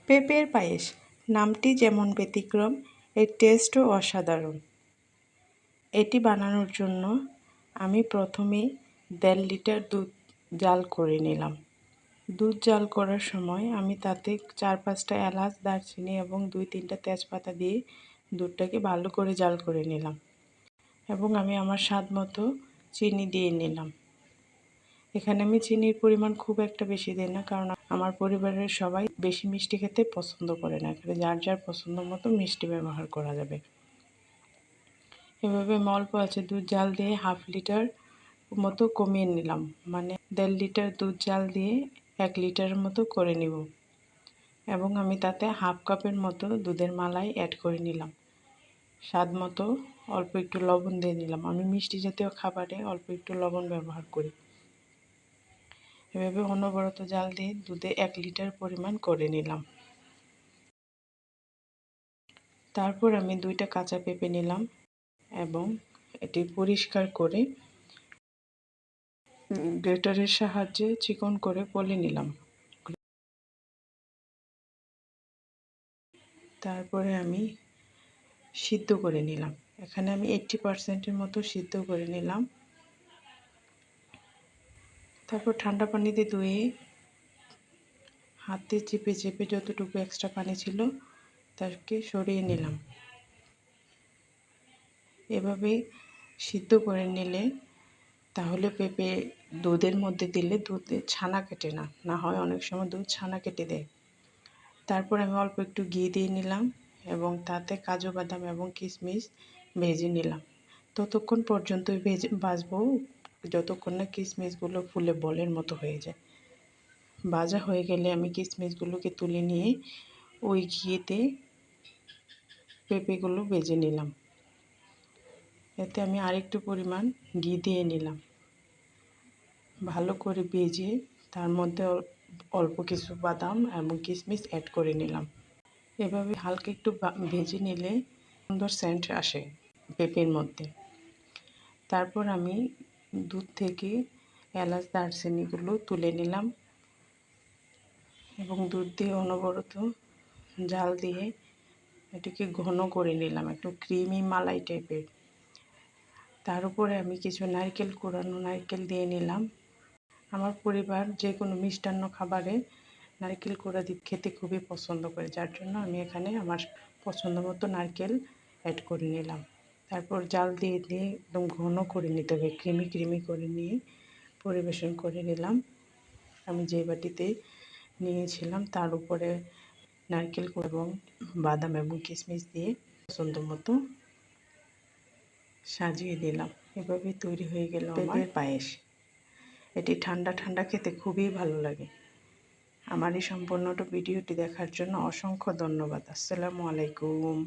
পেঁপের পায়েস নামটি যেমন ব্যতিক্রম, এর টেস্টও অসাধারণ। এটি বানানোর জন্য আমি প্রথমেই 1.5 লিটার দুধ জাল করে নিলাম। দুধ জাল করার সময় আমি তাতে 4-5টা এলাচ, দারচিনি এবং 2-3টা তেজপাতা দিয়ে দুধটাকে ভালো করে জাল করে নিলাম এবং আমি আমার স্বাদ মতো চিনি দিয়ে নিলাম। এখানে আমি চিনির পরিমাণ খুব একটা বেশি দিই না, কারণ আমার পরিবারের সবাই বেশি মিষ্টি খেতে পছন্দ করে না। এখানে যার যার পছন্দ মতো মিষ্টি ব্যবহার করা যাবে। এভাবে আমি অল্প আছে দুধ জাল দিয়ে 1/2 লিটার মতো কমিয়ে নিলাম, মানে 1.5 লিটার দুধ জাল দিয়ে 1 লিটারের মতো করে নিব এবং আমি তাতে 1/2 কাপের মতো দুধের মালাই অ্যাড করে নিলাম। স্বাদ মতো অল্প একটু লবণ দিয়ে নিলাম। আমি মিষ্টি জাতীয় খাবারে অল্প একটু লবণ ব্যবহার করি। এভাবে অনবরত জাল দিয়ে দুধে 1 লিটার পরিমাণ করে নিলাম। তারপর আমি 2টা কাঁচা পেঁপে নিলাম এবং এটি পরিষ্কার করে গ্রেটারের সাহায্যে চিকন করে কলে নিলাম। তারপরে আমি সিদ্ধ করে নিলাম। এখানে আমি 80%-এর মতো সিদ্ধ করে নিলাম। তারপর ঠান্ডা পানিতে ধুয়ে হাতে চেপে চেপে যতটুকু এক্সট্রা পানি ছিল তাকে সরিয়ে নিলাম। এভাবে সিদ্ধ করে নিলে তাহলে পেঁপে দুধের মধ্যে দিলে দুধে ছানা কেটে না, না হয় অনেক সময় দুধ ছানা কেটে দেয়। তারপর আমি অল্প একটু ঘি দিয়ে নিলাম এবং তাতে কাজু বাদাম এবং কিশমিশ ভেজে নিলাম। ততক্ষণ পর্যন্তই ভাজবো যতক্ষণ না কিশমিশগুলো ফুলে বলের মতো হয়ে যায়। ভাজা হয়ে গেলে আমি কিশমিশগুলোকে তুলে নিয়ে ওই ঘিতে পেঁপেগুলো ভেজে নিলাম। এতে আমি আরেকটু পরিমাণ ঘি দিয়ে নিলাম। ভালো করে ভেজে তার মধ্যে অল্প কিছু বাদাম এবং কিশমিশ অ্যাড করে নিলাম। এভাবে হালকা একটু ভেজে নিলে সুন্দর সেন্ট আসে পেঁপের মধ্যে। তারপর আমি দুধ থেকে এলাচ, দারচিনিগুলো তুলে নিলাম এবং দুধ দিয়ে অনবরত জাল দিয়ে এটিকে ঘন করে নিলাম, একটু ক্রিমি মালাই টাইপের। তার উপরে আমি কিছু কুড়ানো নারকেল দিয়ে নিলাম। আমার পরিবার যে কোনো মিষ্টান্ন খাবারে নারকেল কুড়া দিয়ে খেতে খুবই পছন্দ করে, যার জন্য আমি এখানে আমার পছন্দ মতো নারকেল অ্যাড করে নিলাম। তারপর জাল দিয়ে দিয়ে একদম ঘন করে নিতে হবে, ক্রিমি ক্রিমি করে নিয়ে পরিবেশন করে নিলাম। আমি যে বাটিতে নিয়েছিলাম তার উপরে নারকেল এবং বাদাম এবং কিশমিশ দিয়ে পছন্দ মতো সাজিয়ে দিলাম। এভাবে তৈরি হয়ে গেল পেঁপের পায়েস। এটি ঠান্ডা ঠান্ডা খেতে খুবই ভালো লাগে। আমার এই সম্পূর্ণ ভিডিওটি দেখার জন্য অসংখ্য ধন্যবাদ। আসসালামু আলাইকুম।